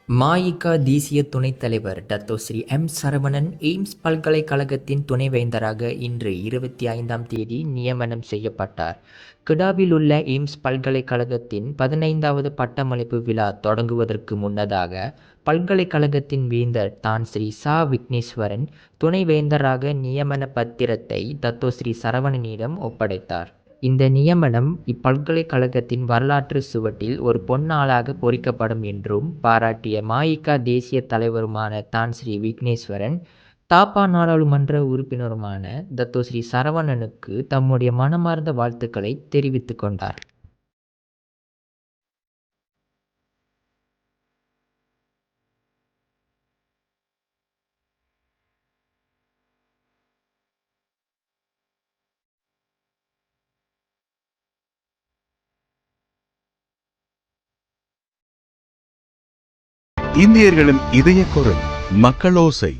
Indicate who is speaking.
Speaker 1: மஇகா தேசிய துணைத் தலைவர் டத்தோஸ்ரீ எம். சரவணன் எய்ம்ஸ் பல்கலைக்கழகத்தின் துணைவேந்தராக இன்று 25ஆம் தேதி நியமனம் செய்யப்பட்டார். கிடாவில் உள்ள எய்ம்ஸ் பல்கலைக்கழகத்தின் 15வது பட்டமளிப்பு விழா தொடங்குவதற்கு முன்னதாக பல்கலைக்கழகத்தின் வேந்தர் தான் ஸ்ரீ ச. விக்னேஸ்வரன் துணைவேந்தராக நியமன பத்திரத்தை டத்தோஸ்ரீ சரவணனிடம் ஒப்படைத்தார். இந்த நியமனம் இப்பல்கலைக்கழகத்தின் வரலாற்று சுவட்டில் ஒரு பொன்னாளாக பொறிக்கப்படும் என்றும் பாராட்டிய மஇகா தேசிய தலைவருமான தான் ஸ்ரீ விக்னேஸ்வரன், தாப்பா நாடாளுமன்ற உறுப்பினருமான டத்தோஸ்ரீ சரவணனுக்கு தம்முடைய மனமார்ந்த வாழ்த்துக்களை தெரிவித்துக் கொண்டார்.
Speaker 2: இந்தியர்களின் இதய குரல் மக்களோசை.